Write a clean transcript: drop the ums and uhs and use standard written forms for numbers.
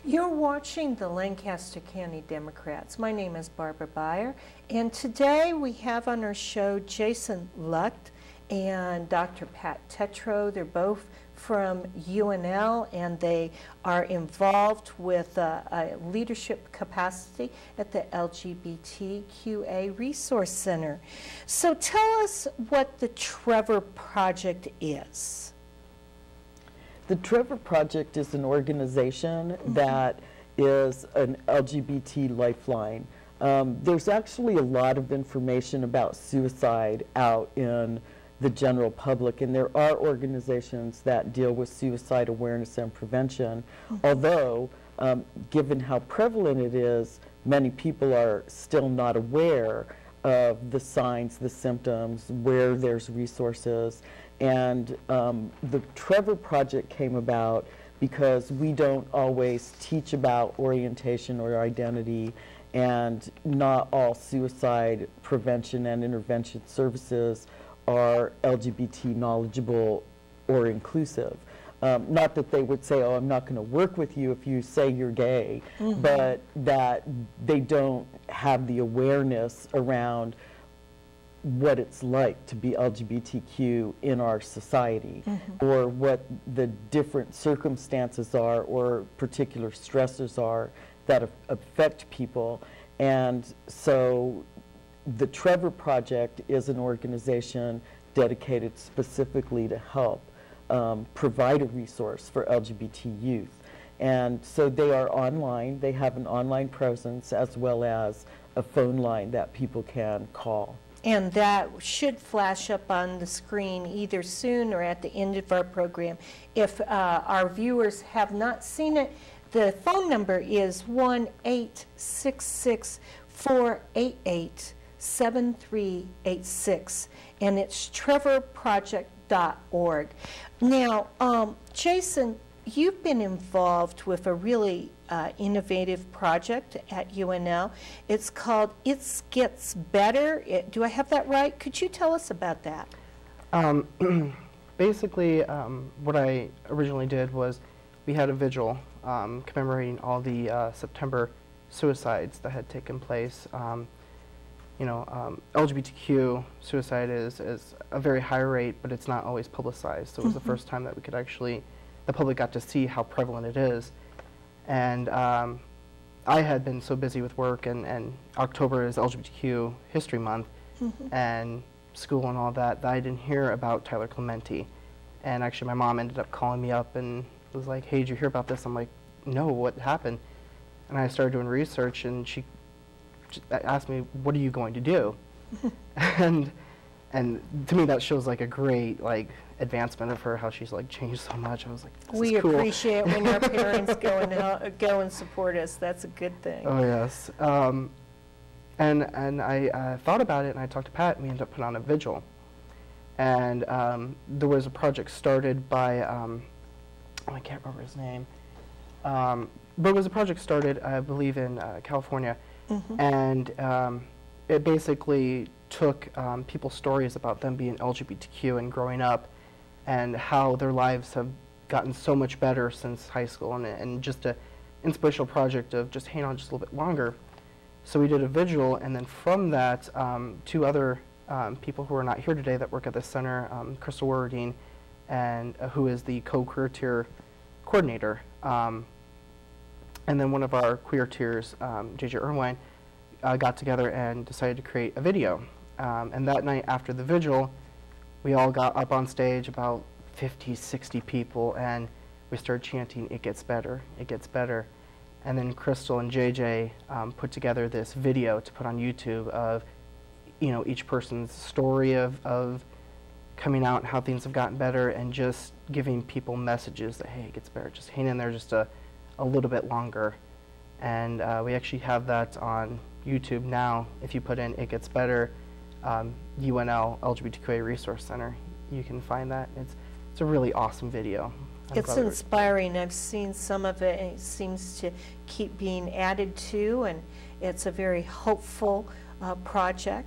You're watching the Lancaster County Democrats. My name is Barbara Baier, and today we have on our show Jason Lucht and Dr. Pat Tetreault. They're both from UNL, and they are involved with a leadership capacity at the LGBTQA Resource Center. So tell us what the Trevor Project is. The Trevor Project is an organization that is an LGBT lifeline. There's actually a lot of information about suicide out in the general public, and there are organizations that deal with suicide awareness and prevention, although given how prevalent it is, many people are still not aware of the signs, the symptoms, where there's resources. And the Trevor Project came about because we don't always teach about orientation or identity, and not all suicide prevention and intervention services are LGBT knowledgeable or inclusive. Not that they would say, oh, I'm not going to work with you if you say you're gay, but that they don't have the awareness around what it's like to be LGBTQ in our society, or what the different circumstances are or particular stressors are that affect people. And so the Trevor Project is an organization dedicated specifically to help provide a resource for LGBT youth. And so they are online. They have an online presence as well as a phone line that people can call. And that should flash up on the screen either soon or at the end of our program. If our viewers have not seen it, the phone number is 1-866-488-7386, and it's trevorproject.org. Now, Jason, you've been involved with a really innovative project at UNL. It's called It Gets Better. Do I have that right? Could you tell us about that? Basically, what I originally did was we had a vigil commemorating all the September suicides that had taken place. LGBTQ suicide is a very high rate, but it's not always publicized. So it was the first time that we could actually, the public got to see how prevalent it is. And I had been so busy with work, and October is LGBTQ History Month, and school and all that I didn't hear about Tyler Clementi. And actually my mom ended up calling me up and was like, hey, did you hear about this? I'm like, no, what happened? And I started doing research, and she asked me, what are you going to do? and to me that shows like a great advancement of her, how she's changed so much. I was like, this we is cool. appreciate when our parents go and support us. That's a good thing. Oh yes. And I thought about it, and I talked to Pat, and we ended up putting on a vigil. And there was a project started by I can't remember his name, but it was a project started, I believe, in California, and it basically took people's stories about them being LGBTQ and growing up, and how their lives have gotten so much better since high school, and just an inspirational project of just hang on just a little bit longer. So we did a vigil, and then from that, two other people who are not here today that work at the center, Crystal Werding, and who is the co-queer tier coordinator, and then one of our queer tiers, JJ Irwine, got together and decided to create a video. And that night after the vigil, we all got up on stage, about 50, 60 people, and we started chanting, "It gets better, it gets better." And then Crystal and JJ put together this video to put on YouTube of, each person's story of coming out and how things have gotten better, and just giving people messages that, hey, it gets better, just hang in there just a little bit longer. And we actually have that on YouTube now. If you put in "It Gets Better," UNL LGBTQA Resource Center, you can find that. It's a really awesome video. It's inspiring. I've seen some of it, and it seems to keep being added to, and it's a very hopeful project.